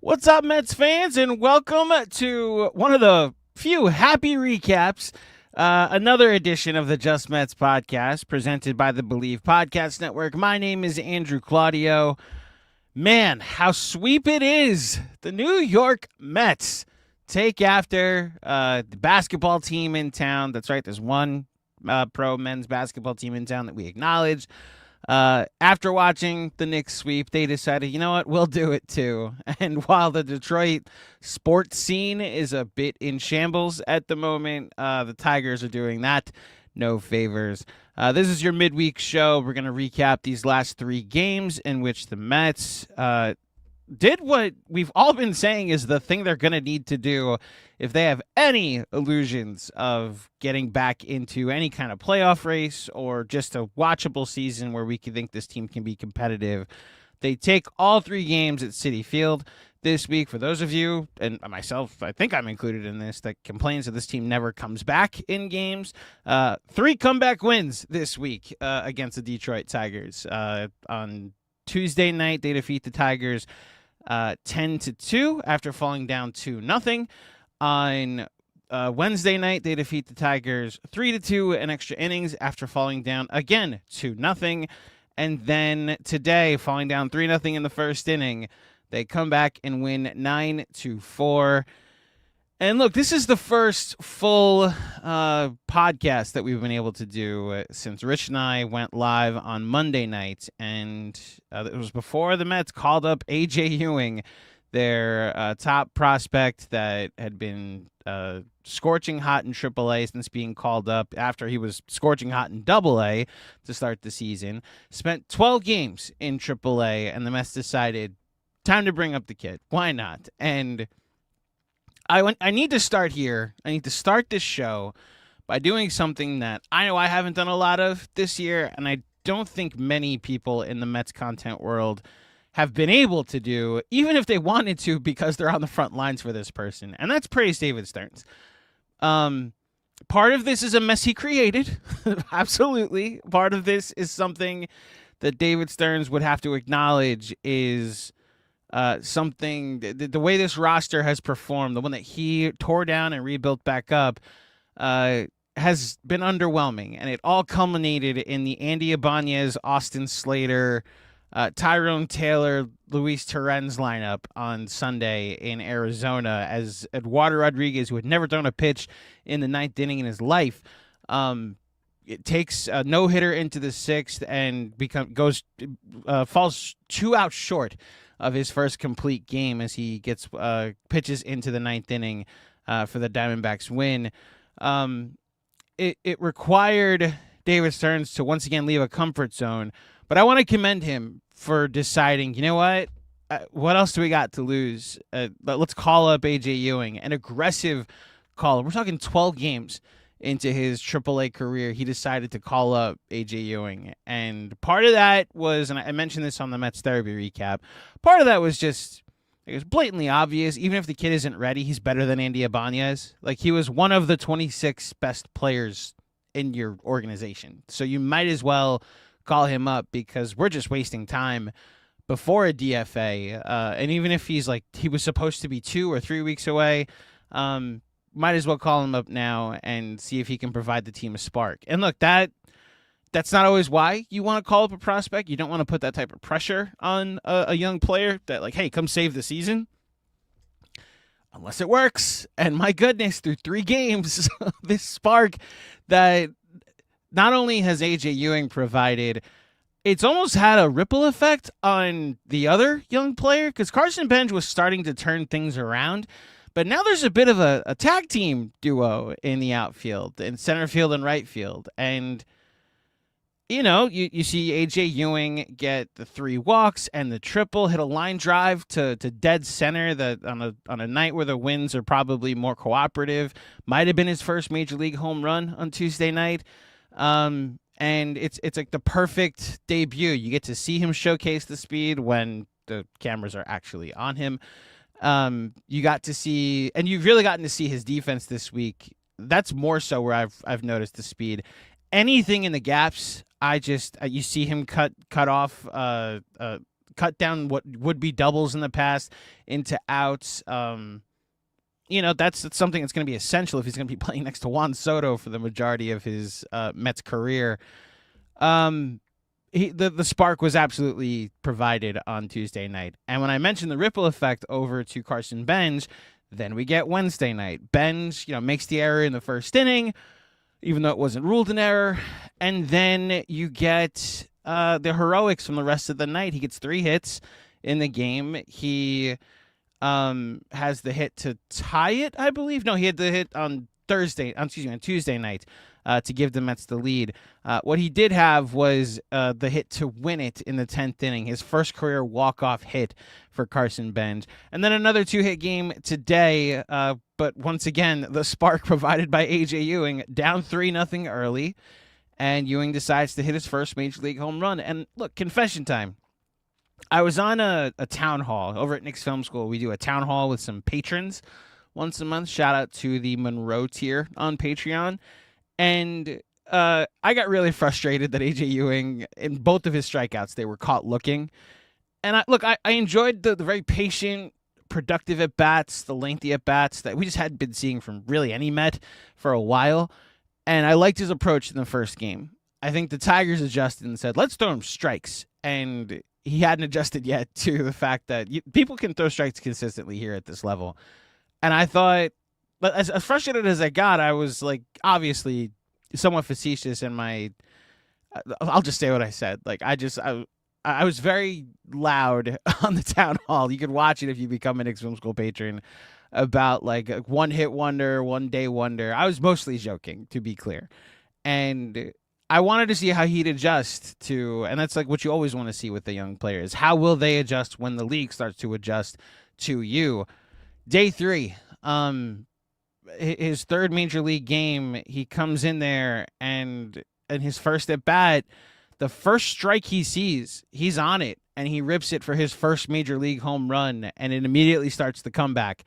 What's up, Mets fans, and welcome to one of the few happy recaps, another edition of the Just Mets podcast presented by the Believe Podcast Network. My name is Andrew Claudio. Man, how sweep it is. The New York Mets take after the basketball team in town. That's right, there's one pro men's basketball team in town that we acknowledge. After watching the Knicks sweep, they decided, you know what, we'll do it too. And while the Detroit sports scene is a bit in shambles at the moment, the Tigers are doing that no favors. This is your midweek show. We're going to recap these last three games in which the Mets did what we've all been saying is the thing they're going to need to do if they have any illusions of getting back into any kind of playoff race or just a watchable season where we can think this team can be competitive. They take all three games at Citi Field this week. For those of you, and myself, I think I'm included in this, that complains that this team never comes back in games. Three comeback wins this week against the Detroit Tigers. On Tuesday night, they defeat the Tigers 10-2 after falling down 2-0. On Wednesday night, they defeat the Tigers 3-2 in extra innings after falling down again 2-0. And then today, falling down 3-0 in the first inning, they come back and win 9-4. And look, this is the first full podcast that we've been able to do since Rich and I went live on Monday night. And it was before the Mets called up AJ Ewing, their top prospect that had been scorching hot in AAA since being called up after he was scorching hot in AA to start the season. Spent 12 games in AAA, and the Mets decided, time to bring up the kid. Why not? And I need to start here. I need to start this show by doing something that I know I haven't done a lot of this year, and I don't think many people in the Mets content world have been able to do, even if they wanted to, because they're on the front lines for this person, and that's praise David Stearns. Part of this is a mess he created. Absolutely. Part of this is something that David Stearns would have to acknowledge is something, the way this roster has performed, the one that he tore down and rebuilt back up, has been underwhelming. And it all culminated in the Andy Ibanez, Austin Slater, Tyrone Taylor, Luis Torrens lineup on Sunday in Arizona, as Eduardo Rodriguez, who had never thrown a pitch in the ninth inning in his life, it takes a no-hitter into the sixth and falls 2 outs short of his first complete game as he gets pitches into the ninth inning for the Diamondbacks win. It required David Stearns to once again leave a comfort zone, but I want to commend him for deciding, you know what else do we got to lose? Let's call up AJ Ewing, an aggressive caller. We're talking 12 games into his AAA career. He decided to call up AJ Ewing. And part of that was, and I mentioned this on the Mets therapy recap, part of that was just, it was blatantly obvious. Even if the kid isn't ready, he's better than Andy Ibanez. Like, he was one of the 26 best players in your organization. So you might as well call him up, because we're just wasting time before a DFA. And even if he was supposed to be 2 or 3 weeks away, might as well call him up now and see if he can provide the team a spark. And look, that's not always why you want to call up a prospect. You don't want to put that type of pressure on a young player that, like, hey, come save the season. Unless it works. And my goodness, through 3 games, this spark that not only has AJ Ewing provided, it's almost had a ripple effect on the other young player, because Carson Benge was starting to turn things around. But now there's a bit of a tag team duo in the outfield, in center field and right field. And, you know, you see AJ Ewing get the 3 walks and the triple, hit a line drive to dead center that on a night where the winds are probably more cooperative. Might have been his first major league home run on Tuesday night. And it's like the perfect debut. You get to see him showcase the speed when the cameras are actually on him. You got to see, and you've really gotten to see his defense this week. That's more so where I've noticed the speed. Anything in the gaps, you see him cut off cut down what would be doubles in the past into outs. That's something that's going to be essential if he's going to be playing next to Juan Soto for the majority of his Mets career. The spark was absolutely provided on Tuesday night. And when I mentioned the ripple effect over to Carson Benge, then we get Wednesday night. Benge, makes the error in the first inning, even though it wasn't ruled an error. And then you get the heroics from the rest of the night. He gets 3 hits in the game. He has the hit to tie it, I believe. No, he had the hit on Tuesday night to give the Mets the lead. What he did have was the hit to win it in the 10th inning, his first career walk-off hit for Carson Benge. And then another 2-hit game today, but once again, the spark provided by AJ Ewing, down 3-0 early, and Ewing decides to hit his first Major League home run. And look, confession time. I was on a town hall over at Nick's Film School. We do a town hall with some patrons once a month. Shout out to the Monroe tier on Patreon. And I got really frustrated that AJ Ewing, in both of his strikeouts, they were caught looking. And I enjoyed the very patient, productive at-bats, the lengthy at-bats that we just hadn't been seeing from really any Met for a while. And I liked his approach in the first game. I think the Tigers adjusted and said, let's throw him strikes. And he hadn't adjusted yet to the fact that people can throw strikes consistently here at this level. And I thought, but as frustrated as I got, I was like, obviously somewhat facetious in my, I'll just say what I said. Like, I was very loud on the town hall. You could watch it if you become an Nick's Film School patron, about like a one-hit wonder, one-day wonder. I was mostly joking, to be clear. And I wanted to see how he'd adjust to, and that's like what you always want to see with the young players. How will they adjust when the league starts to adjust to you? Day 3, his third Major League game, he comes in there and in his first at bat, the first strike he sees, he's on it, and he rips it for his first Major League home run, and it immediately starts the comeback.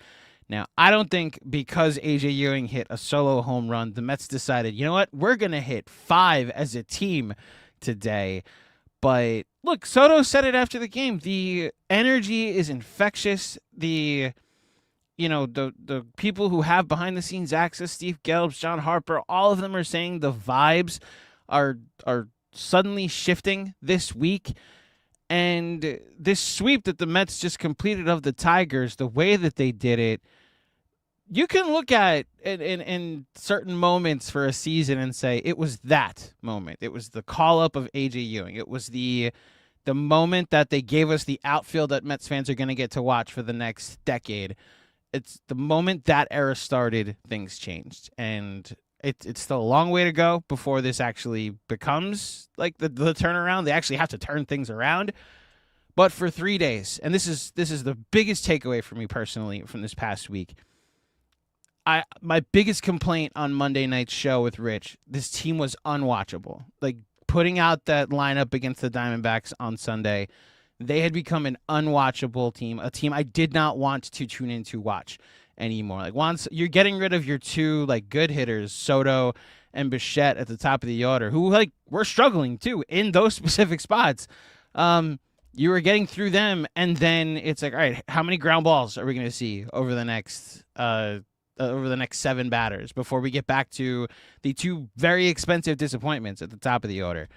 Now, I don't think because AJ Ewing hit a solo home run, the Mets decided, you know what, we're going to hit 5 as a team today. But look, Soto said it after the game. The energy is infectious. The people who have behind-the-scenes access, Steve Gelbs, John Harper, all of them are saying the vibes are suddenly shifting this week. And this sweep that the Mets just completed of the Tigers, the way that they did it, you can look at it in certain moments for a season and say it was that moment. It was the call-up of AJ Ewing. It was the moment that they gave us the outfield that Mets fans are going to get to watch for the next decade. It's the moment that era started, things changed. And it's still a long way to go before this actually becomes like the turnaround. They actually have to turn things around. But for 3 days, and this is the biggest takeaway for me personally from this past week, my biggest complaint on Monday night's show with Rich, this team was unwatchable. Like, putting out that lineup against the Diamondbacks on Sunday, they had become an unwatchable team, a team I did not want to tune in to watch anymore. Like, once you're getting rid of your 2 like good hitters, Soto and Bichette at the top of the order, who like were struggling too in those specific spots. You were getting through them, and then it's like, all right, how many ground balls are we going to see over the next 7 batters before we get back to the 2 very expensive disappointments at the top of the order?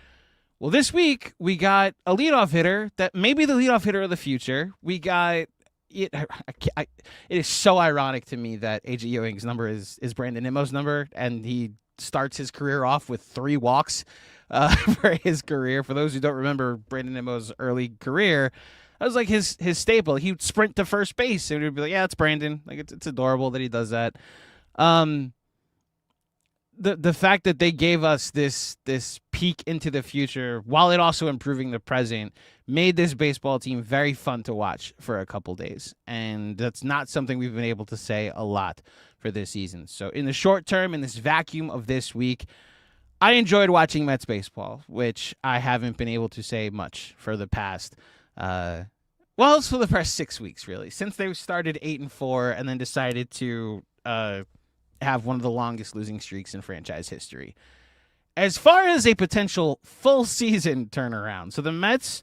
Well, this week we got a leadoff hitter that may be the leadoff hitter of the future. We got it. It is so ironic to me that AJ Ewing's number is Brandon Nimmo's number, and he starts his career off with 3 walks for his career. For those who don't remember Brandon Nimmo's early career, that was like his staple. He'd sprint to first base, and we'd be like, yeah, it's Brandon. Like, it's adorable that he does that. The fact that they gave us this peek into the future, while it also improving the present, made this baseball team very fun to watch for a couple days. And that's not something we've been able to say a lot for this season. So in the short term, in this vacuum of this week, I enjoyed watching Mets baseball, which I haven't been able to say much for the past, it's for the past 6 weeks, really, since they started 8-4 and then decided to have one of the longest losing streaks in franchise history. As far as a potential full season turnaround, so the Mets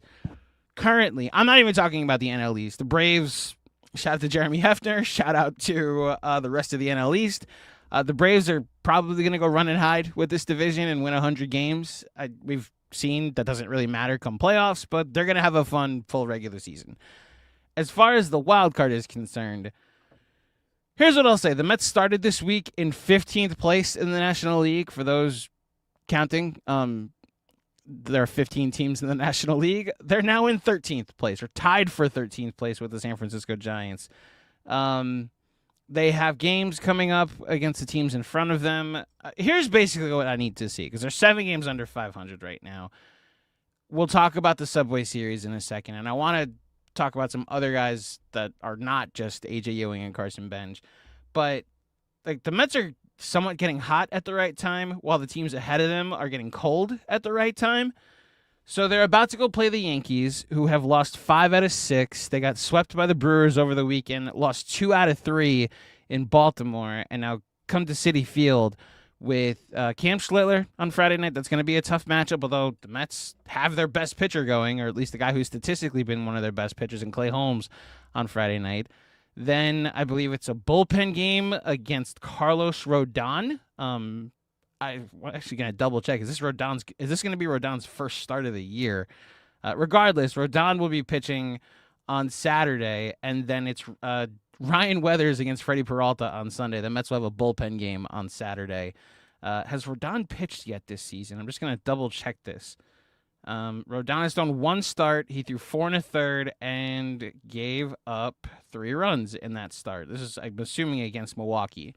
currently, I'm not even talking about the NL East. The Braves, shout out to Jeremy Hefner, shout out to the rest of the NL East. The Braves are probably going to go run and hide with this division and win 100 games. We've seen that doesn't really matter come playoffs, but they're going to have a fun full regular season. As far as the wild card is concerned, here's what I'll say. The Mets started this week in 15th place in the National League. For those counting, there are 15 teams in the National League. They're now in 13th place, or tied for 13th place with the San Francisco Giants. They have games coming up against the teams in front of them. Here's basically what I need to see, because they're 7 games under 500 right now. We'll talk about the Subway Series in a second, and I want to talk about some other guys that are not just AJ Ewing and Carson Benge. But like, the Mets are somewhat getting hot at the right time, while the teams ahead of them are getting cold at the right time. So they're about to go play the Yankees, who have lost 5 out of 6. They got swept by the Brewers over the weekend, lost 2 out of 3 in Baltimore, and now come to Citi Field with Cam Schlittler on Friday night. That's going to be a tough matchup, although the Mets have their best pitcher going, or at least the guy who's statistically been one of their best pitchers, in Clay Holmes on Friday night. Then I believe it's a bullpen game against Carlos Rodon. I'm actually going to double check. Is this going to be Rodon's first start of the year? Regardless, Rodon will be pitching on Saturday, and then it's Ryan Weathers against Freddie Peralta on Sunday. The Mets will have a bullpen game on Saturday. Has Rodon pitched yet this season? I'm just going to double check this. Rodon has done 1 start. He threw 4 1/3 and gave up 3 runs in that start. This is, I'm assuming, against Milwaukee.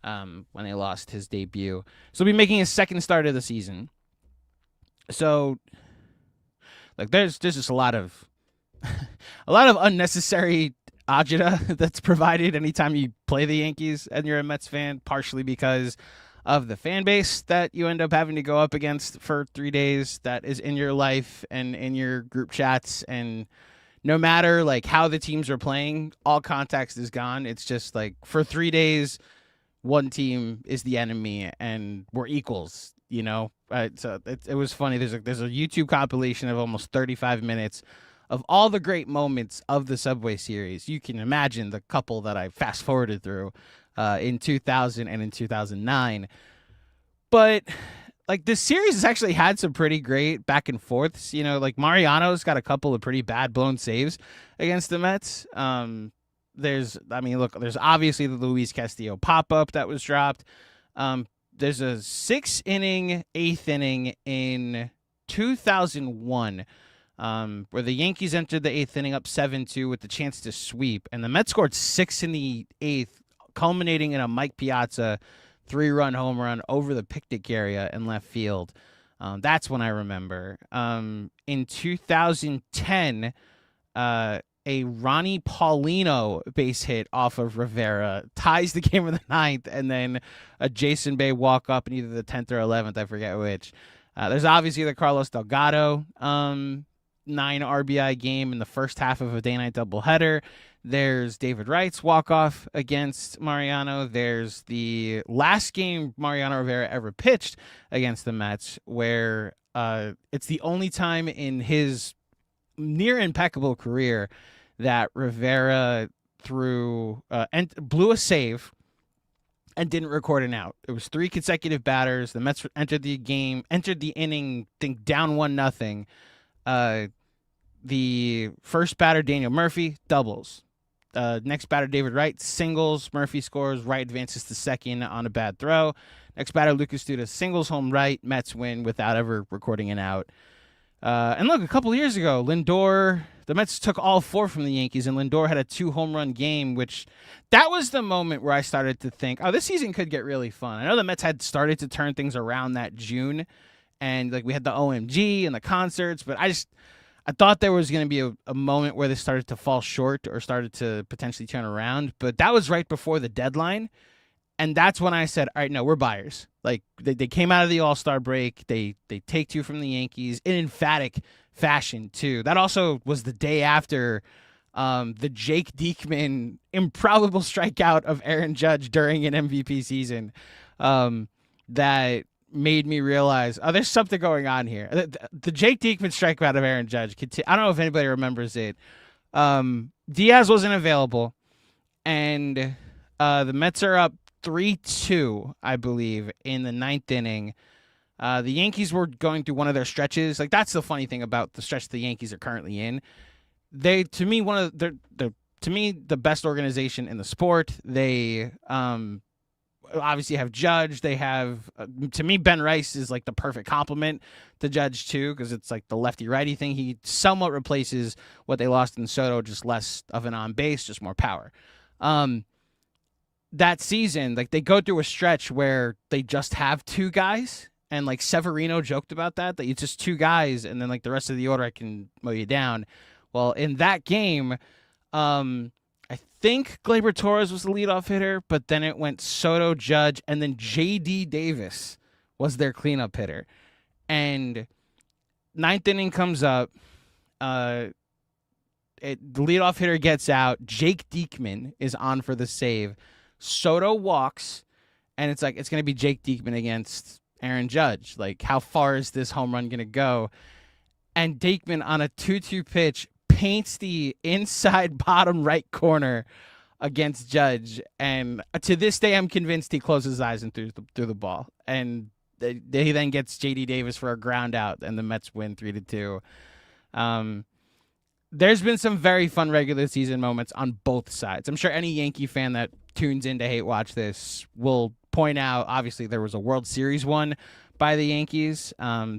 When they lost his debut. So he'll be making his 2nd start of the season. So, like, there's just a lot of unnecessary agita that's provided anytime you play the Yankees and you're a Mets fan, partially because of the fan base that you end up having to go up against for 3 days that is in your life and in your group chats. And no matter, like, how the teams are playing, all context is gone. It's just, like, for 3 days, one team is the enemy, and we're equals, you know? So it was funny. There's a YouTube compilation of almost 35 minutes of all the great moments of the Subway Series. You can imagine the couple that I fast-forwarded through in 2000 and in 2009. But, like, this series has actually had some pretty great back and forths. You know, like, Mariano's got a couple of pretty bad blown saves against the Mets. There's obviously the Luis Castillo pop-up that was dropped. There's a 6-inning, 8th inning in 2001 where the Yankees entered the 8th inning up 7-2 with the chance to sweep, and the Mets scored 6 in the 8th, culminating in a Mike Piazza 3-run home run over the picnic area in left field. That's when I remember. In 2010, a Ronnie Paulino base hit off of Rivera ties the game of the 9th, and then a Jason Bay walk-up in either the 10th or 11th, I forget which. There's obviously the Carlos Delgado 9 RBI game in the first half of a day-night doubleheader. There's David Wright's walk-off against Mariano. There's the last game Mariano Rivera ever pitched against the Mets, where it's the only time in his near impeccable career that Rivera blew a save and didn't record an out. It was 3 consecutive batters. The Mets entered the inning, I think, down 1-0. The first batter, Daniel Murphy, doubles. Next batter, David Wright, singles. Murphy scores. Wright advances to second on a bad throw. Next batter, Lucas Duda, singles home right. Mets win without ever recording an out. And look, a couple of years ago, Lindor, the Mets took all 4 from the Yankees, and Lindor had a 2-home-run game, which that was the moment where I started to think, oh, this season could get really fun. I know the Mets had started to turn things around that June, and like we had the OMG and the concerts, but I thought there was going to be a moment where this started to fall short or started to potentially turn around, but that was right before the deadline. And that's when I said, all right, no, we're buyers. Like, they came out of the All-Star break. They take 2 from the Yankees in emphatic fashion, too. That also was the day after the Jake Diekman improbable strikeout of Aaron Judge during an MVP season that made me realize, oh, there's something going on here. The Jake Diekman strikeout of Aaron Judge, I don't know if anybody remembers it. Diaz wasn't available, and the Mets are up 3-2, I believe, in the ninth inning. The Yankees were going through one of their stretches. Like, that's the funny thing about the stretch the Yankees are currently in. They, to me, the best organization in the sport. They obviously have Judge. They have, to me, Ben Rice is like the perfect complement to Judge too, because it's like the lefty-righty thing. He somewhat replaces what they lost in Soto, just less of an on base, just more power. That season, like, they go through a stretch where they just have two guys, and like Severino joked about that it's just two guys, and then like the rest of the order I can mow you down. Well, in that game, I think Gleyber Torres was the leadoff hitter, but then it went Soto, Judge, and then J.D. Davis was their cleanup hitter. And ninth inning comes up. The leadoff hitter gets out. Jake Diekman is on for the save. Soto walks, and it's going to be Jake Diekman against Aaron Judge. Like, how far is this home run going to go? And Diekman on a 2-2 pitch paints the inside bottom right corner against Judge, and to this day I'm convinced he closed his eyes and threw the ball, and he then gets J.D. Davis for a ground out, and the Mets win 3-2. There's been some very fun regular season moments on both sides. I'm sure any Yankee fan that tunes in to hate watch this will point out, obviously there was a World Series won by the Yankees.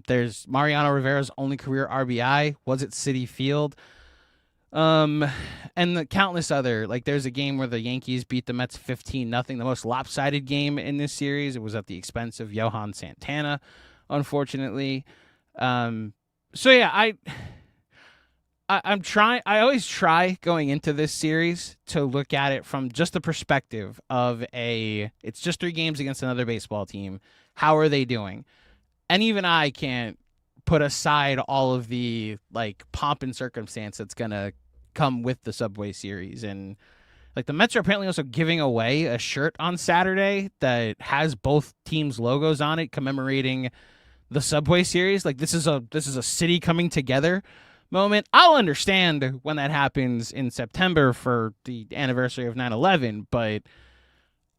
There's Mariano Rivera's only career RBI was at Citi Field. And the countless other, like, there's a game where the Yankees beat the Mets 15-0, the most lopsided game in this series. It was at the expense of Johan Santana, unfortunately. So yeah, I'm trying. I always try going into this series to look at it from just the perspective of it's just 3 games against another baseball team. How are they doing? And even I can't put aside all of the like pomp and circumstance that's gonna come with the Subway Series. And like, the Mets are apparently also giving away a shirt on Saturday that has both teams' logos on it, commemorating the Subway Series. Like, this is a city coming together moment. I'll understand when that happens in September for the anniversary of 9/11, but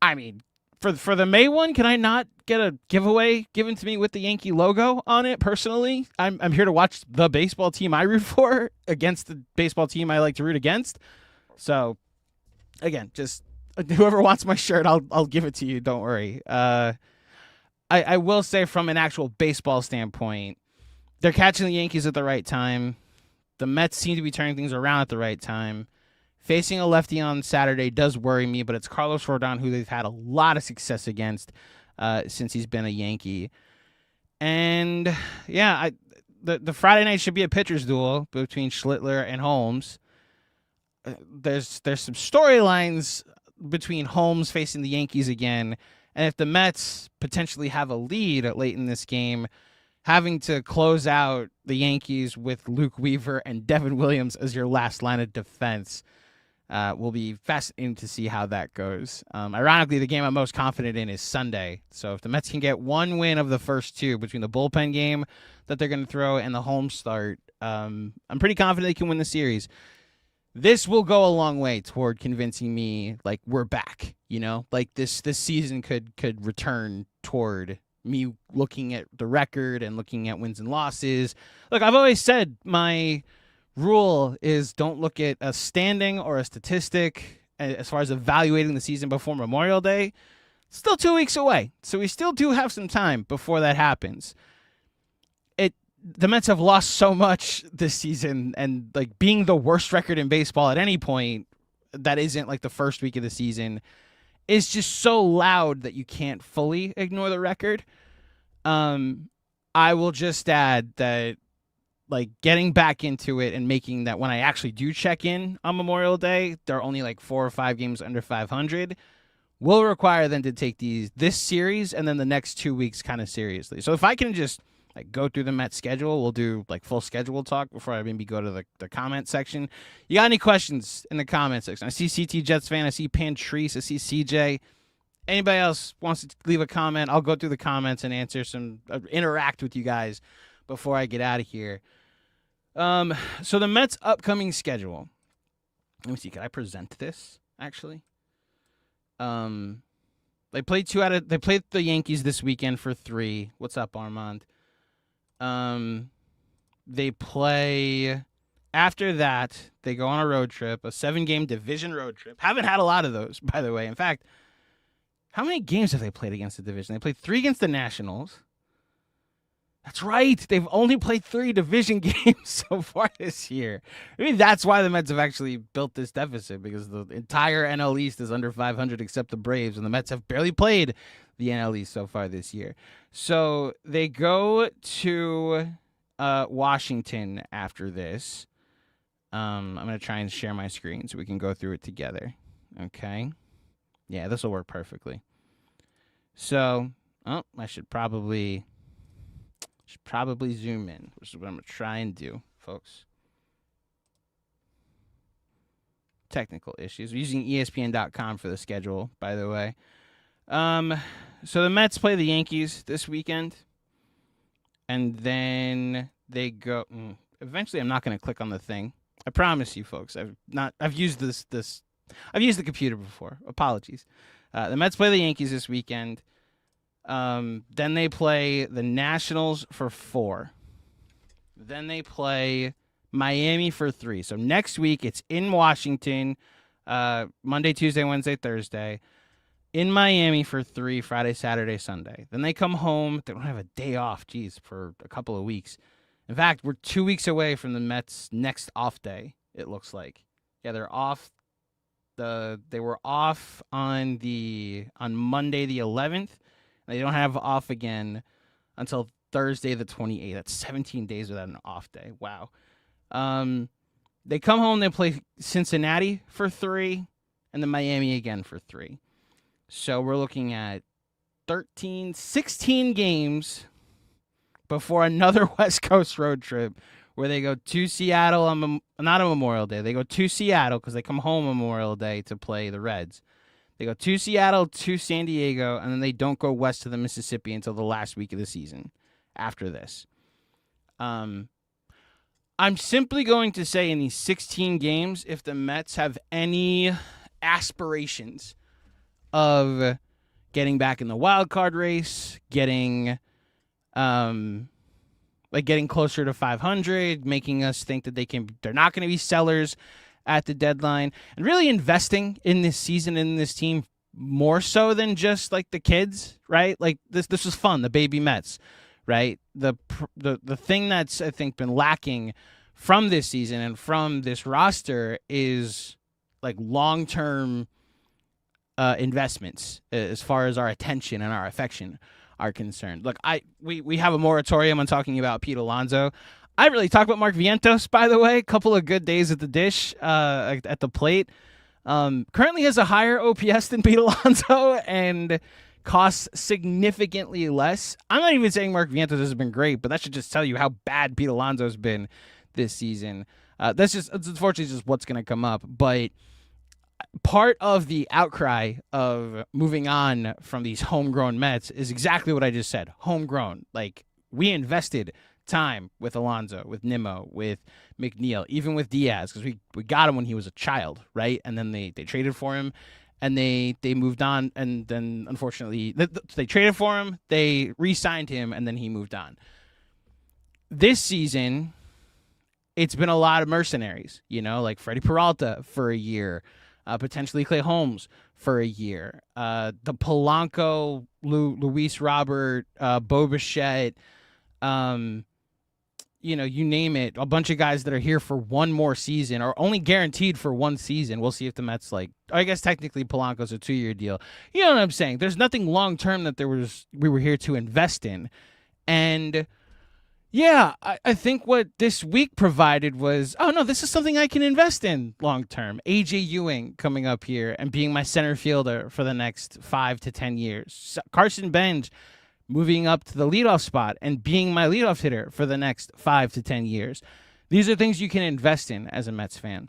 I mean, for the May one, can I not get a giveaway given to me with the Yankee logo on it? Personally, I'm here to watch the baseball team I root for against the baseball team I like to root against. So again, just whoever wants my shirt, I'll give it to you. Don't worry. I will say, from an actual baseball standpoint, they're catching the Yankees at the right time. The Mets seem to be turning things around at the right time. Facing a lefty on Saturday does worry me, but it's Carlos Rodon, who they've had a lot of success against since he's been a Yankee. And yeah, the Friday night should be a pitcher's duel between Schlittler and Holmes. There's some storylines between Holmes facing the Yankees again, and if the Mets potentially have a lead late in this game, having to close out the Yankees with Luke Weaver and Devin Williams as your last line of defense will be fascinating to see how that goes. Ironically, the game I'm most confident in is Sunday. So if the Mets can get one win of the first 2 between the bullpen game that they're going to throw and the home start, I'm pretty confident they can win the series. This will go a long way toward convincing me, like, we're back, you know? Like, this season could return toward me looking at the record and looking at wins and losses. Look, I've always said my rule is don't look at a standing or a statistic as far as evaluating the season before Memorial Day. It's still 2 weeks away, so we still do have some time before that happens. The Mets have lost so much this season, and like, being the worst record in baseball at any point that isn't like the first week of the season is just so loud that you can't fully ignore the record. I will just add that, like, getting back into it and making that when I actually do check in on Memorial Day, there are only like 4 or 5 games under 500, will require them to take this series and then the next 2 weeks kind of seriously. So if I can just like go through the Mets schedule, we'll do like full schedule talk before I maybe go to the comment section. You got any questions in the comment section? I see CT Jets fan, I see Pantrice, I see CJ. Anybody else wants to leave a comment, I'll go through the comments and answer some, interact with you guys before I get out of here. So the Mets' upcoming schedule. Let me see. Can I present this, actually? They played the Yankees this weekend for 3. What's up, Armand? They play, after that, they go on a road trip, a 7-game division road trip. Haven't had a lot of those, by the way. In fact, how many games have they played against the division? They played 3 against the Nationals. That's right. They've only played 3 division games so far this year. I mean, that's why the Mets have actually built this deficit, because the entire NL East is under 500 except the Braves, and the Mets have barely played the NL East so far this year. So they go to Washington after this. I'm going to try and share my screen so we can go through it together. Okay. Yeah, this will work perfectly. So, I should probably zoom in, which is what I'm going to try and do, folks. Technical issues. We're using ESPN.com for the schedule, by the way. So the Mets play the Yankees this weekend, and then they go. Eventually, I'm not going to click on the thing. I promise you, folks. I've used this. I've used the computer before. Apologies. The Mets play the Yankees this weekend. Then they play the Nationals for 4. Then they play Miami for 3. So next week it's in Washington, Monday, Tuesday, Wednesday, Thursday. In Miami for 3, Friday, Saturday, Sunday. Then they come home. They don't have a day off, for a couple of weeks. In fact, we're 2 weeks away from the Mets' next off day, it looks like. Yeah, they're off. They were off on Monday the 11th. They don't have off again until Thursday the 28th. That's 17 days without an off day. Wow. They come home, they play Cincinnati for 3, and then Miami again for 3. So we're looking at 16 games before another West Coast road trip where they go to Seattle not on Memorial Day. They go to Seattle because they come home on Memorial Day to play the Reds. They go to Seattle, to San Diego, and then they don't go west to the Mississippi until the last week of the season after this. I'm simply going to say in these 16 games, if the Mets have any aspirations of getting back in the wild card race, getting closer to 500, making us think that they're not going to be sellers at the deadline, and really investing in this season, in this team, more so than just like the kids, right? Like this was fun, the baby Mets, right? The thing that's, I think, been lacking from this season and from this roster is like long-term investments as far as our attention and our affection are concerned. Look, we have a moratorium on talking about Pete Alonso. I really talk about Mark Vientos, by the way. A couple of good days at the dish, at the plate. Currently has a higher OPS than Pete Alonso and costs significantly less. I'm not even saying Mark Vientos has been great, but that should just tell you how bad Pete Alonso's been this season. It's unfortunately just what's going to come up. But part of the outcry of moving on from these homegrown Mets is exactly what I just said. Homegrown. Like, we invested time with Alonso, with Nimmo, with McNeil, even with Diaz, because we got him when he was a child, right? And then they traded for him, and they moved on, and then unfortunately they traded for him, they re-signed him, and then he moved on. This season, it's been a lot of mercenaries, like Freddie Peralta for a year, potentially Clay Holmes for a year, the Polanco, Luis Robert, Bo Bichette, you name it, a bunch of guys that are here for one more season or only guaranteed for one season. We'll see if the Mets I guess technically Polanco's a 2-year deal. You know what I'm saying? There's nothing long-term that we were here to invest in. And yeah, I think what this week provided was, oh no, this is something I can invest in long-term. AJ Ewing coming up here and being my center fielder for the next 5 to 10 years. Carson Benge moving up to the leadoff spot and being my leadoff hitter for the next 5 to 10 years. These are things you can invest in as a Mets fan.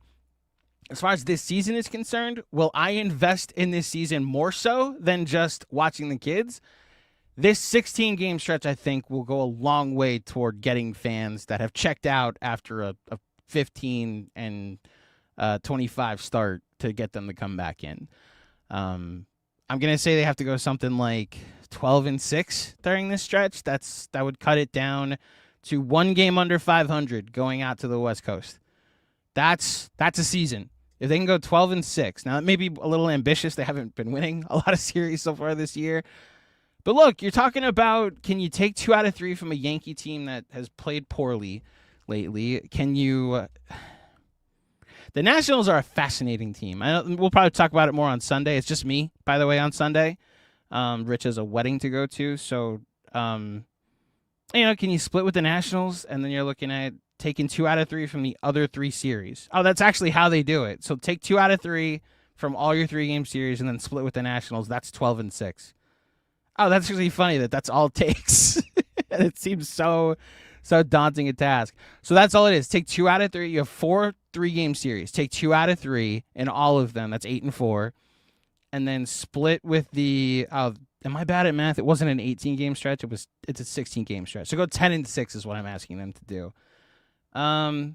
as far as this season is concerned, will I invest in this season more so than just watching the kids? This 16-game stretch, I think, will go a long way toward getting fans that have checked out after a 15 and 25 start to get them to come back in. I'm going to say they have to go something like 12-6 during this stretch. That would cut it down to one game under 500 going out to the West Coast. That's a season. If they can go 12-6. Now, it may be a little ambitious. They haven't been winning a lot of series so far this year. But look, you're talking about, can you take 2 out of 3 from a Yankee team that has played poorly lately? Can you... The Nationals are a fascinating team. We'll probably talk about it more on Sunday. It's just me, by the way, on Sunday. Rich has a wedding to go to. So, can you split with the Nationals? And then you're looking at taking 2 out of 3 from the other 3 series. Oh, that's actually how they do it. So take 2 out of 3 from all your 3-game series and then split with the Nationals. That's 12-6. Oh, that's actually funny that's all it takes. And it seems so daunting a task. So that's all it is. Take 2 out of 3. You have 4 3-game series. Take 2 out of 3 in all of them. That's 8-4. And then split with the... am I bad at math? It wasn't an 18-game stretch. It's a 16-game stretch. So go 10-6 is what I'm asking them to do. So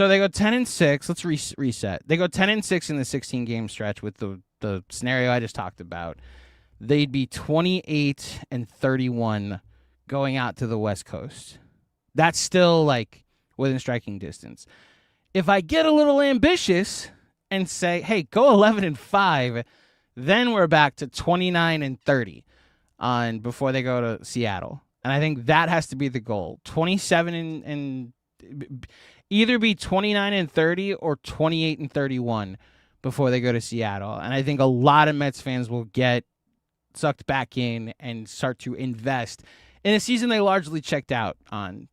they go 10-6. Let's reset. They go 10-6 in the 16-game stretch with the scenario I just talked about. They'd be 28-31 going out to the West Coast. That's still like within striking distance. If I get a little ambitious and say, hey, go 11-5, then we're back to 29-30 before they go to Seattle. And I think that has to be the goal. 27 and either be 29-30 or 28-31 before they go to Seattle. And I think a lot of Mets fans will get sucked back in and start to invest in a season they largely checked out on.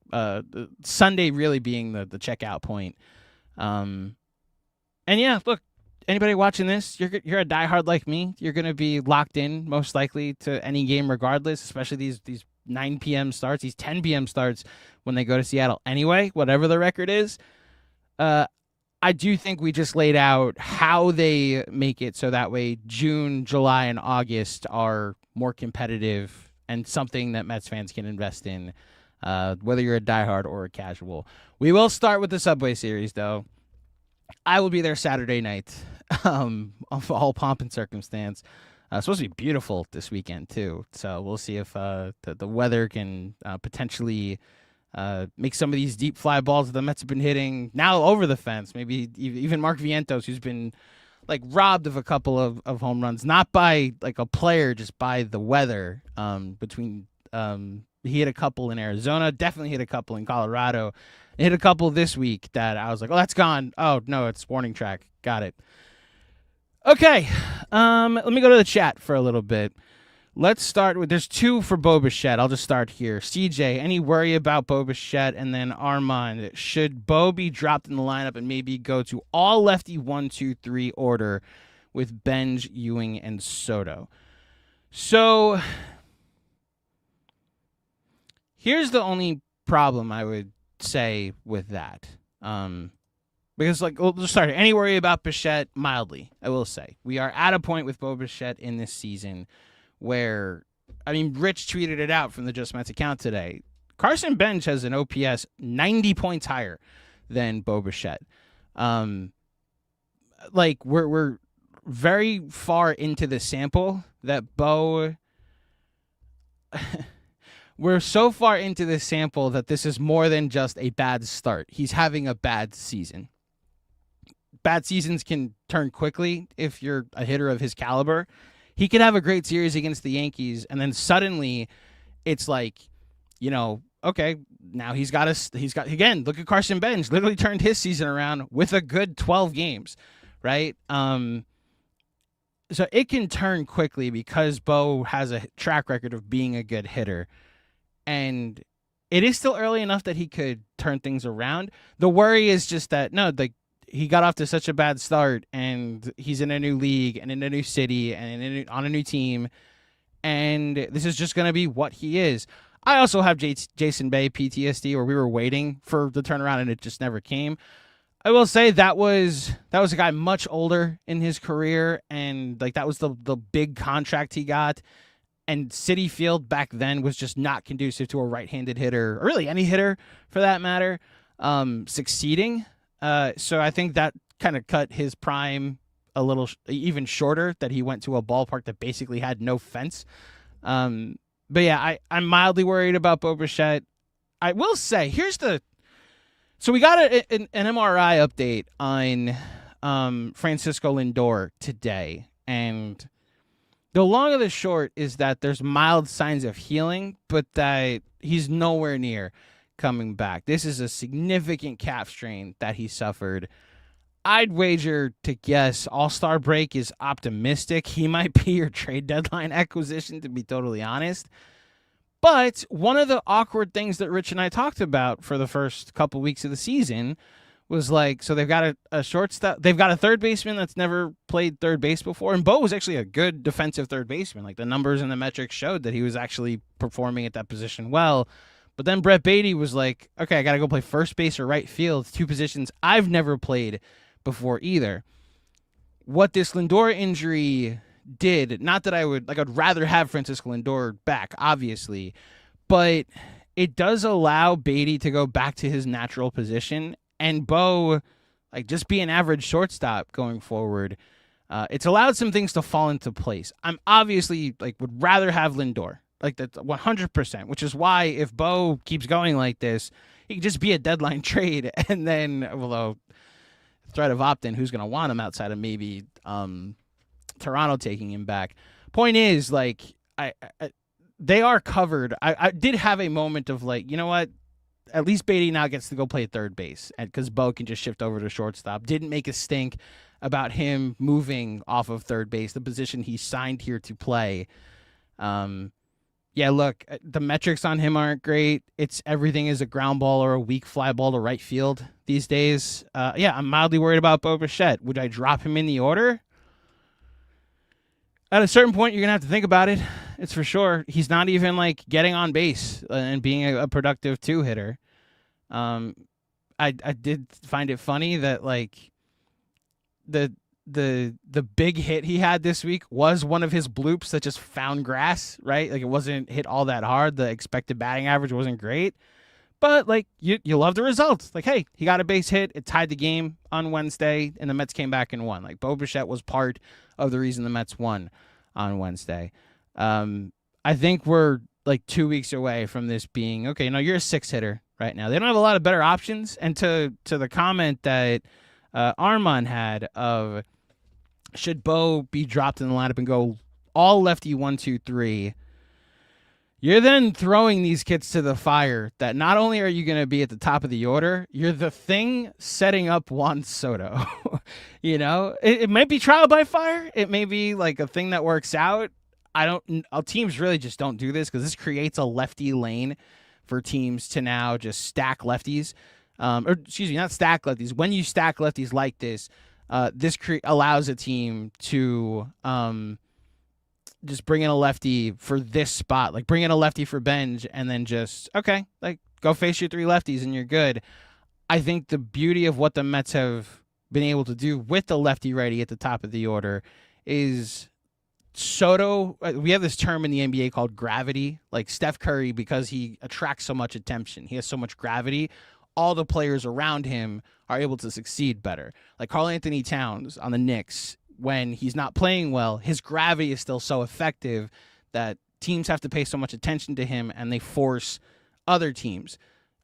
Sunday really being the checkout point. And yeah, look, anybody watching this, you're a diehard like me. You're going to be locked in most likely to any game regardless, especially these 9 p.m. starts, these 10 p.m. starts when they go to Seattle anyway, whatever the record is. I do think we just laid out how they make it so that way June, July, and August are more competitive and something that Mets fans can invest in, whether you're a diehard or a casual. We will start with the Subway Series, though. I will be there Saturday night, of all pomp and circumstance. It's supposed to be beautiful this weekend, too. So we'll see if the weather can potentially make some of these deep fly balls that the Mets have been hitting now over the fence. Maybe even Mark Vientos, who's been like robbed of a couple of home runs, not by like a player, just by the weather. He hit a couple in Arizona, definitely hit a couple in Colorado. Hit a couple this week that I was like, oh, that's gone. Oh, no, it's warning track. Got it. Okay, let me go to the chat for a little bit. Let's start with, there's 2 for Bo Bichette. I'll just start here. CJ, any worry about Bo Bichette? And then Armand, should Bo be dropped in the lineup and maybe go to all lefty 1-2-3 order with Benge, Ewing, and Soto? So here's the only problem I would say with that. Because, like, we'll just start here. Any worry about Bichette? Mildly, I will say. We are at a point with Bo Bichette in this season where, I mean, Rich tweeted it out from the Just Mets account today. Carson Benge has an OPS 90 points higher than Bo Bichette. Like, we're very far into the sample that Bo... We're so far into this sample that this is more than just a bad start. He's having a bad season. Bad seasons can turn quickly if you're a hitter of his caliber. He could have a great series against the Yankees, and then suddenly it's like, okay, now he's got again, look at Carson Benge, literally turned his season around with a good 12 games, right? So it can turn quickly because Bo has a track record of being a good hitter. And it is still early enough that he could turn things around. The worry is just that, he got off to such a bad start, and he's in a new league and in a new city and on a new team, and this is just going to be what he is. I also have Jason Bay PTSD, where we were waiting for the turnaround, and it just never came. I will say that was a guy much older in his career, and like that was the big contract he got. And Citi Field back then was just not conducive to a right-handed hitter, or really any hitter for that matter, succeeding. So I think that kind of cut his prime a little even shorter, that he went to a ballpark that basically had no fence. But yeah, I'm mildly worried about Bo Bichette. I will say, so we got an MRI update on Francisco Lindor today, and the long of the short is that there's mild signs of healing, but that he's nowhere near coming back. This is a significant calf strain that he suffered. I'd wager to guess All-Star break is optimistic. He might be your trade deadline acquisition, to be totally honest. But one of the awkward things that Rich and I talked about for the first couple weeks of the season was like, so they've got a shortstop, they've got a third baseman that's never played third base before, and Bo was actually a good defensive third baseman. Like the numbers and the metrics showed that he was actually performing at that position well. But then Brett Baty was like, okay, I got to go play first base or right field, two positions I've never played before either. What this Lindor injury did, not that I'd rather have Francisco Lindor back, obviously, but it does allow Baty to go back to his natural position, and Bo, like, just be an average shortstop going forward. It's allowed some things to fall into place. I'm obviously, like, would rather have Lindor, like, that's 100%, which is why if Bo keeps going like this, he could just be a deadline trade, and then, although threat of opt-in, who's going to want him outside of maybe Toronto taking him back. Point is, like, they are covered. I did have a moment of like, you know what? At least Baty now gets to go play third base, because Bo can just shift over to shortstop. Didn't make a stink about him moving off of third base, the position he signed here to play. Yeah, look, the metrics on him aren't great. Everything is a ground ball or a weak fly ball to right field these days. Yeah, I'm mildly worried about Bo Bichette. Would I drop him in the order? At a certain point, you're going to have to think about it. It's for sure. He's not even, like, getting on base and being a productive two-hitter. I did find it funny that, like, the big hit he had this week was one of his bloops that just found grass, right? Like, it wasn't hit all that hard. The expected batting average wasn't great. But, like, you love the results. Like, hey, he got a base hit. It tied the game on Wednesday, and the Mets came back and won. Like, Bo Bichette was part of the reason the Mets won on Wednesday. I think we're, like, 2 weeks away from this being, okay, no, you're a six-hitter right now. They don't have a lot of better options. And to the comment that Armand had of, should Bo be dropped in the lineup and go all lefty 1, 2, 3, you're then throwing these kids to the fire that not only are you going to be at the top of the order, you're the thing setting up Juan Soto. You know, it might be trial by fire. It may be like a thing that works out. Teams really just don't do this because this creates a lefty lane for teams to now just stack lefties. Or excuse me, not stack lefties. When you stack lefties like this, this allows a team to just bring in a lefty for this spot, like bring in a lefty for Benge, and then just, okay, like go face your three lefties and you're good. I think the beauty of what the Mets have been able to do with the lefty righty at the top of the order is Soto. We have this term in the NBA called gravity. Like Steph Curry, because he attracts so much attention, he has so much gravity, all the players around him are able to succeed better. Like Karl Anthony Towns on the Knicks, when he's not playing well, his gravity is still so effective that teams have to pay so much attention to him, and they force other teams,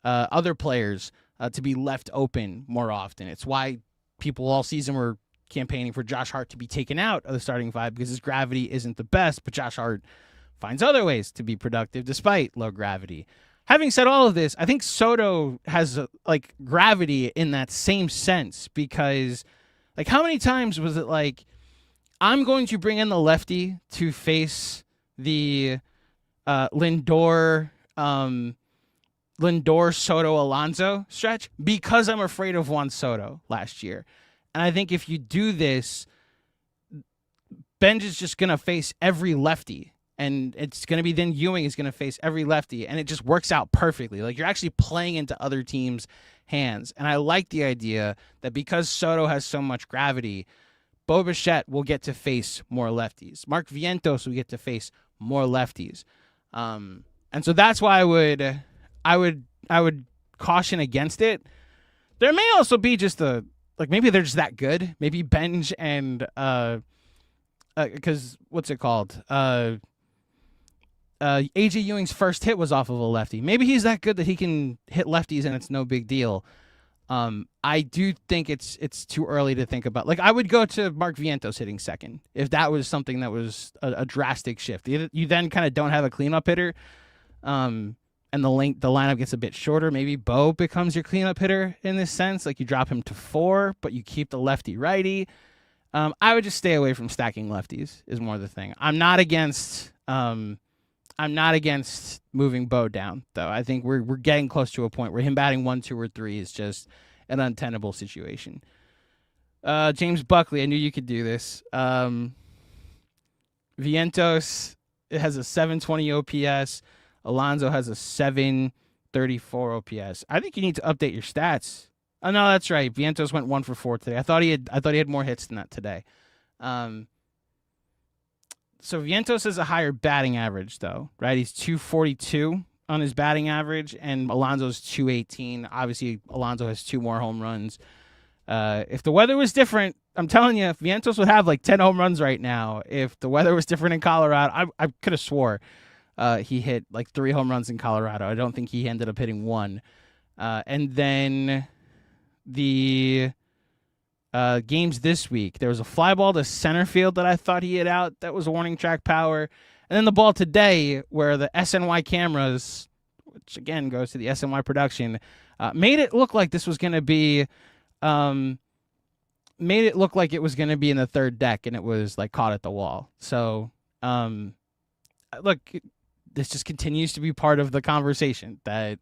other players, to be left open more often. It's why people all season were campaigning for Josh Hart to be taken out of the starting five, because his gravity isn't the best, but Josh Hart finds other ways to be productive despite low gravity. Having said all of this, I think Soto has like gravity in that same sense, because like how many times was it like, I'm going to bring in the lefty to face the Lindor Soto Alonso stretch because I'm afraid of Juan Soto last year. And I think if you do this, Benge is just going to face every lefty. And it's going to be then Ewing is going to face every lefty. And it just works out perfectly. Like you're actually playing into other teams' hands. And I like the idea that because Soto has so much gravity, Bo Bichette will get to face more lefties. Mark Vientos will get to face more lefties. And so that's why I would caution against it. There may also be just maybe they're just that good. Maybe Benge and because what's it called? AJ Ewing's first hit was off of a lefty. Maybe he's that good that he can hit lefties and it's no big deal. I do think it's too early to think about. Like, I would go to Mark Vientos hitting second if that was something that was a drastic shift. You then kind of don't have a cleanup hitter, and the lineup gets a bit shorter. Maybe Bo becomes your cleanup hitter in this sense. Like, you drop him to 4, but you keep the lefty righty. I would just stay away from stacking lefties is more the thing. I'm not against moving Bo down, though. I think we're getting close to a point where him batting 1, 2, or 3 is just an untenable situation. James Buckley, I knew you could do this. Vientos has a 720 OPS. Alonso has a 734 OPS. I think you need to update your stats. Oh no, that's right. Vientos went 1 for 4 today. I thought he had more hits than that today. So Vientos has a higher batting average, though, right? He's 242 on his batting average, and Alonso's 218. Obviously, Alonso has 2 more home runs. If the weather was different, I'm telling you, Vientos would have like 10 home runs right now. If the weather was different in Colorado, I could have swore he hit like 3 home runs in Colorado. I don't think he ended up hitting 1. And then the games this week, there was a fly ball to center field that I thought he hit out. That was a warning track power. And then the ball today where the SNY cameras, which again goes to the SNY production, made it look like this was going to be, in the third deck, and it was like caught at the wall. So, look, this just continues to be part of the conversation that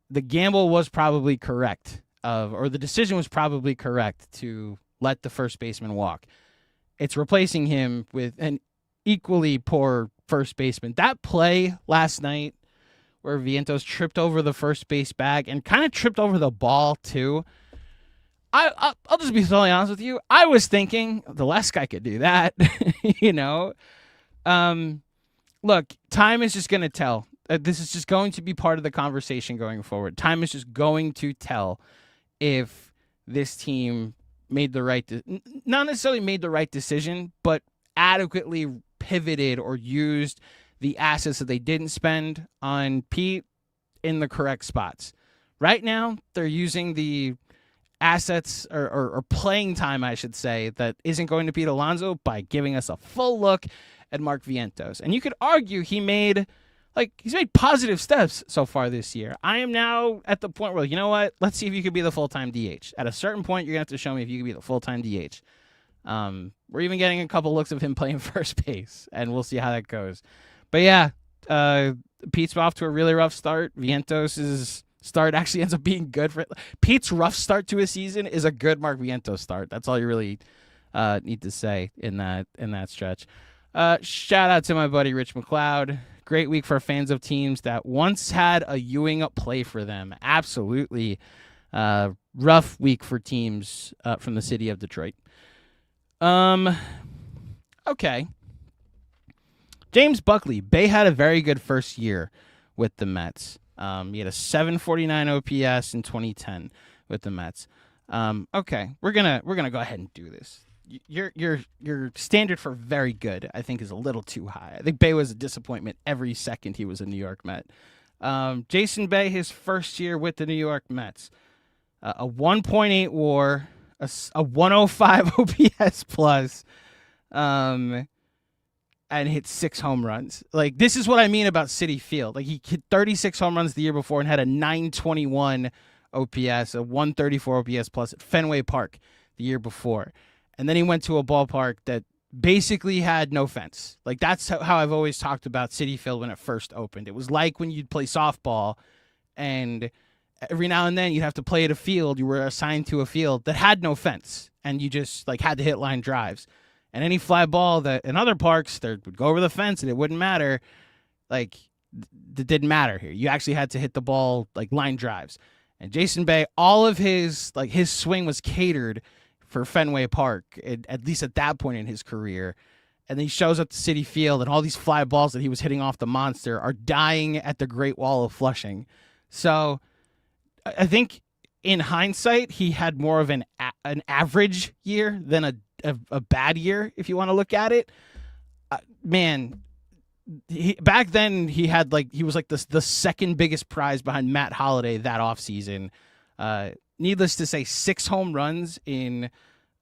the gamble was probably correct. Or the decision was probably correct to let the first baseman walk. It's replacing him with an equally poor first baseman. That play last night where Vientos tripped over the first base bag and kind of tripped over the ball too. I'll just be totally honest with you. I was thinking the last guy could do that, you know. Look, time is just going to tell. This is just going to be part of the conversation going forward. Time is just going to tell if this team made the right, not necessarily made the right decision, but adequately pivoted or used the assets that they didn't spend on Pete in the correct spots. Right now, they're using the assets or playing time, I should say, that isn't going to Pete Alonso by giving us a full look at Mark Vientos. And you could argue he's made positive steps so far this year. I am now at the point where, you know what? Let's see if you could be the full-time DH. At a certain point, you're going to have to show me if you could be the full-time DH. We're even getting a couple looks of him playing first base, and we'll see how that goes. But yeah, Pete's off to a really rough start. Vientos' start actually ends up being good for it. Pete's rough start to a season is a good Mark Vientos start. That's all you really need to say in that stretch. Shout out to my buddy Rich McLeod. Great week for fans of teams that once had a Ewing up play for them. Absolutely rough week for teams from the city of Detroit. Okay. James Buckley. Bay had a very good first year with the Mets. He had a 749 OPS in 2010 with the Mets. Okay, we're gonna go ahead and do this. Your standard for very good, I think, is a little too high. I think Bay was a disappointment every second he was a New York Met. Jason Bay, his first year with the New York Mets, a 1.8 WAR, a 105 OPS plus, and hit 6 home runs. Like, this is what I mean about Citi Field. Like, he hit 36 home runs the year before and had a 921 OPS, a 134 OPS plus at Fenway Park the year before. And then he went to a ballpark that basically had no fence. Like, that's how I've always talked about Citi Field when it first opened. It was like when you'd play softball, and every now and then you'd have to play at a field. You were assigned to a field that had no fence, and you just had to hit line drives. And any fly ball that in other parks there would go over the fence and it wouldn't matter. Like, it didn't matter here. You actually had to hit the ball like line drives. And Jason Bay, all of his swing was catered for Fenway Park, at least at that point in his career. And then he shows up to Citi Field, and all these fly balls that he was hitting off the monster are dying at the Great Wall of Flushing. So I think in hindsight, he had more of an average year than a bad year, if you want to look at it. Back then he was like the second biggest prize behind Matt Holliday that offseason. Needless to say, 6 home runs in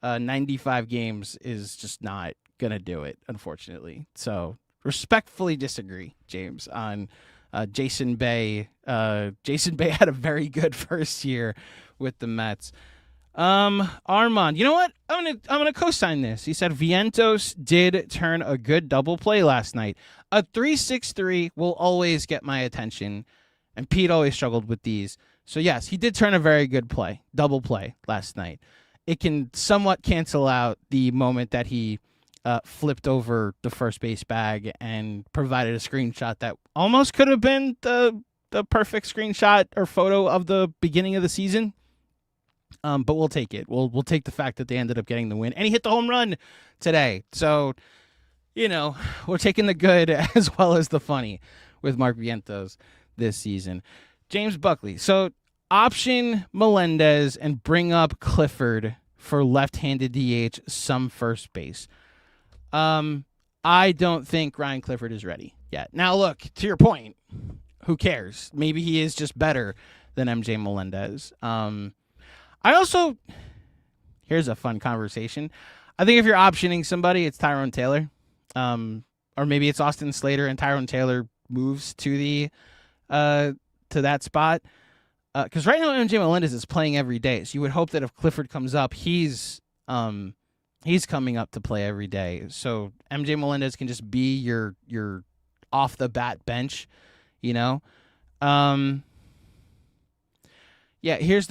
95 games is just not going to do it, unfortunately. So respectfully disagree, James, on Jason Bay. Jason Bay had a very good first year with the Mets. Armand, you know what? I'm gonna co-sign this. He said Vientos did turn a good double play last night. A 3.63 will always get my attention, and Pete always struggled with these. So yes, he did turn a very good double play last night. It can somewhat cancel out the moment that he flipped over the first base bag and provided a screenshot that almost could have been the perfect screenshot or photo of the beginning of the season. But we'll take it. We'll take the fact that they ended up getting the win, and he hit the home run today. So, we're taking the good as well as the funny with Mark Vientos this season. James Buckley. So option Melendez and bring up Clifford for left-handed DH, some first base. I don't think Ryan Clifford is ready yet. Now, look, to your point, who cares? Maybe he is just better than MJ Melendez. Here's a fun conversation. I think if you're optioning somebody, it's Tyrone Taylor. Or maybe it's Austin Slater and Tyrone Taylor moves to that spot. Because right now MJ Melendez is playing every day. So you would hope that if Clifford comes up, he's coming up to play every day. So MJ Melendez can just be your off the bat bench, Yeah, here's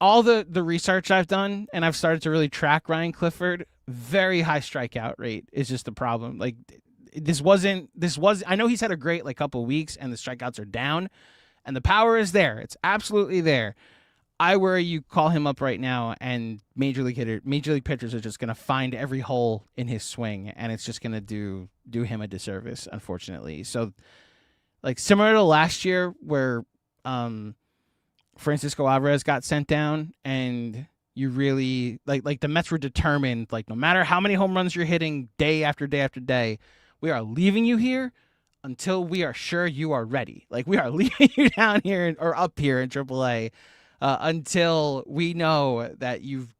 all the research I've done, and I've started to really track Ryan Clifford. Very high strikeout rate is just the problem. Like I know he's had a great couple weeks, and the strikeouts are down, and the power is there. It's absolutely there. I worry you call him up right now, and major league pitchers are just going to find every hole in his swing, and it's just going to do him a disservice, unfortunately. So, similar to last year, where Francisco Alvarez got sent down, and you really the Mets were determined, no matter how many home runs you're hitting day after day after day, we are leaving you here until we are sure you are ready. We are leaving you down here or up here in AAA until we know that you've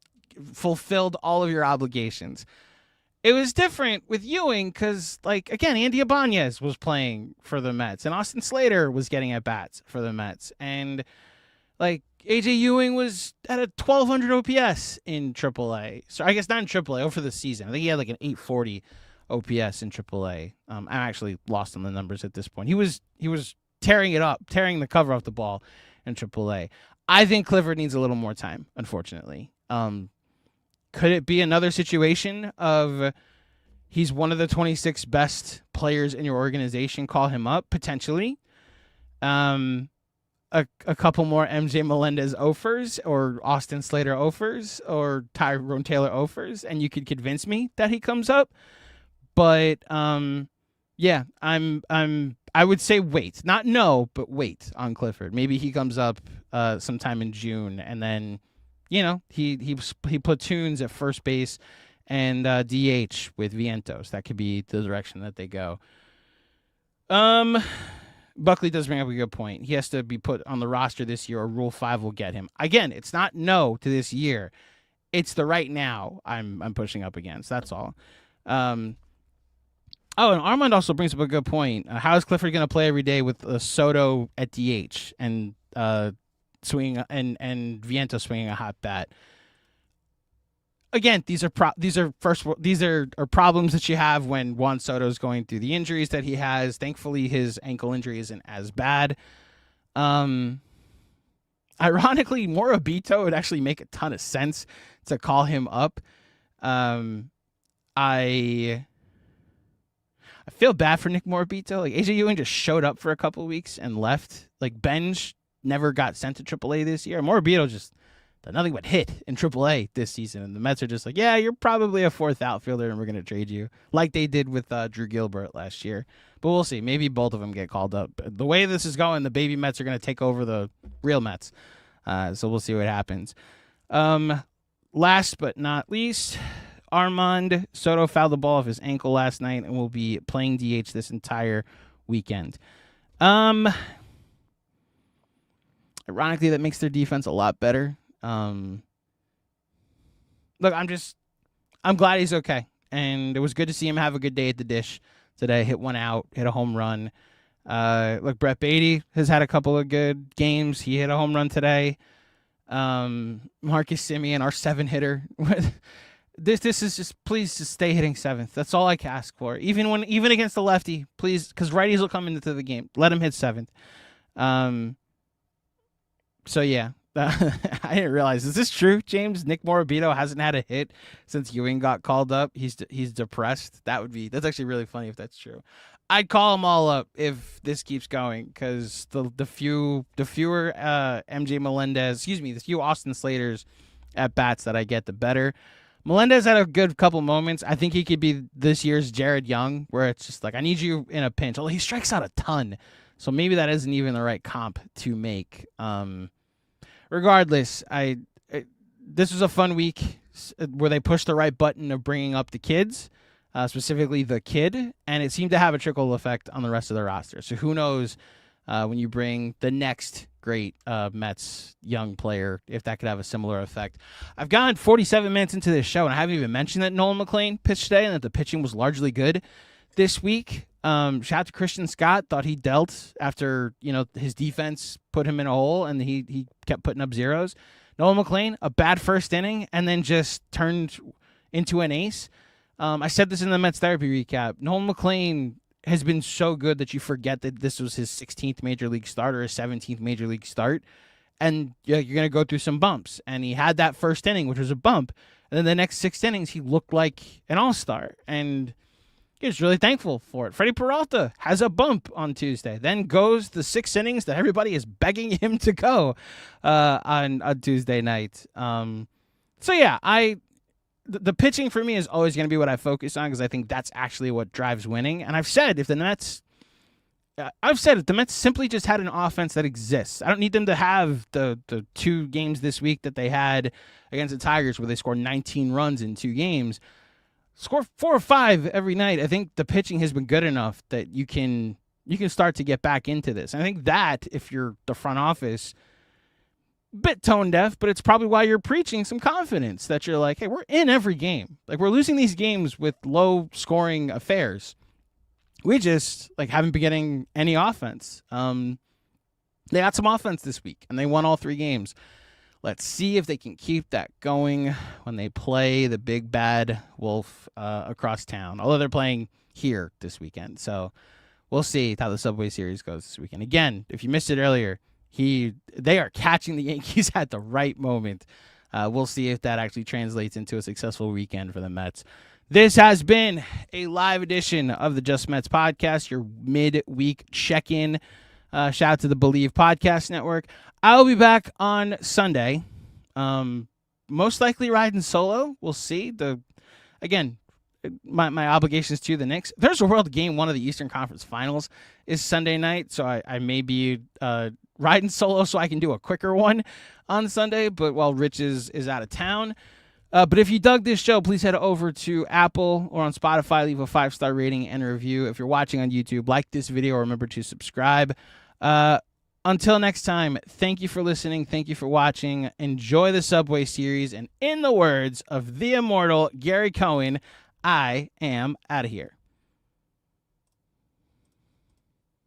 fulfilled all of your obligations. It was different with Ewing because, again, Andy Ibanez was playing for the Mets, and Austin Slater was getting at bats for the Mets, and AJ Ewing was at a 1,200 OPS in AAA. So I guess not in AAA, over the season. I think he had an 840 OPS in AAA. I'm actually lost on the numbers at this point. He was tearing it up, tearing the cover off the ball in AAA. I think Clifford needs a little more time, unfortunately. Could it be another situation of he's one of the 26 best players in your organization, call him up? Potentially. A couple more MJ Melendez offers or Austin Slater offers or Tyrone Taylor offers, and you could convince me that he comes up. But yeah, I would say wait, not no, but wait on Clifford. Maybe he comes up sometime in June, and then he platoons at first base and DH with Vientos. That could be the direction that they go. Buckley does bring up a good point. He has to be put on the roster this year, or Rule 5 will get him. Again, it's not no to this year. It's the right now I'm pushing up against. That's all. And Armand also brings up a good point. How is Clifford going to play every day with Soto at DH and swinging and Vientos swinging a hot bat? Again, these are problems that you have when Juan Soto is going through the injuries that he has. Thankfully, his ankle injury isn't as bad. Ironically, Morabito would actually make a ton of sense to call him up. I feel bad for Nick Morabito. AJ Ewing just showed up for a couple of weeks and left. Benge never got sent to AAA this year. Morabito just did nothing but hit in AAA this season. And the Mets are just like, yeah, you're probably a fourth outfielder and we're going to trade you, like they did with Drew Gilbert last year. But we'll see. Maybe both of them get called up. The way this is going, the baby Mets are going to take over the real Mets. So we'll see what happens. Last but not least, Armand Soto fouled the ball off his ankle last night and will be playing DH this entire weekend. Ironically, that makes their defense a lot better. Look, I'm glad he's okay. And it was good to see him have a good day at the dish today. Hit one out, hit a home run. Look, Brett Beatty has had a couple of good games. He hit a home run today. Marcus Semien, our 7-hitter. This is just, please just stay hitting 7th. That's all I can ask for. Even against the lefty, please, because righties will come into the game. Let him hit 7th. So yeah, I didn't realize. Is this true, James? Nick Morabito hasn't had a hit since Ewing got called up. He's depressed. That's actually really funny if that's true. I'd call them all up if this keeps going, because the fewer MJ Melendez, the few Austin Slaters at bats that I get, the better. Melendez had a good couple moments. I think he could be this year's Jared Young, where it's just like, I need you in a pinch. Although he strikes out a ton, so maybe that isn't even the right comp to make. Regardless, this was a fun week where they pushed the right button of bringing up the kids, specifically the kid, and it seemed to have a trickle effect on the rest of the roster. So who knows when you bring the next great Mets young player, if that could have a similar effect. I've gotten 47 minutes into this show, and I haven't even mentioned that Nolan McLean pitched today and that the pitching was largely good this week. Shout out to Christian Scott. Thought he dealt after his defense put him in a hole, and he kept putting up zeros. Nolan McLean, a bad first inning, and then just turned into an ace. I said this in the Mets therapy recap. Nolan McLean has been so good that you forget that this was his 16th major league start or his 17th major league start, and you're going to go through some bumps. And he had that first inning, which was a bump, and then the next 6 innings he looked like an all-star, and he was really thankful for it. Freddie Peralta has a bump on Tuesday, then goes the 6 innings that everybody is begging him to go on Tuesday night. So yeah, the pitching for me is always going to be what I focus on, because I think that's actually what drives winning. And I've said if the Mets simply just had an offense that exists, I don't need them to have the 2 games this week that they had against the Tigers where they scored 19 runs in 2 games. Score 4 or 5 every night. I think the pitching has been good enough that you can start to get back into this. And I think that if you're the front office, bit tone deaf, but it's probably why you're preaching some confidence that you're like, hey, we're in every game. Like, we're losing these games with low scoring affairs. We just haven't been getting any offense. They got some offense this week and they won all 3 games. Let's see if they can keep that going when they play the big bad wolf across town. Although they're playing here this weekend. So we'll see how the Subway Series goes this weekend. Again, if you missed it earlier, they are catching the Yankees at the right moment. We'll see if that actually translates into a successful weekend for the Mets. This has been a live edition of the Just Mets podcast, your midweek check-in. Shout out to the Believe Podcast Network. I'll be back on Sunday. Most likely riding solo. We'll see. My obligations to the Knicks. There's a World Game 1 of the Eastern Conference Finals is Sunday night, so I may be riding solo so I can do a quicker one on Sunday, but while Rich is out of town. But if you dug this show, please head over to Apple or on Spotify. Leave a 5-star rating and a review. If you're watching on YouTube, like this video. Remember to subscribe. Until next time, thank you for listening. Thank you for watching. Enjoy the Subway Series. And in the words of the immortal Gary Cohen, I am out of here.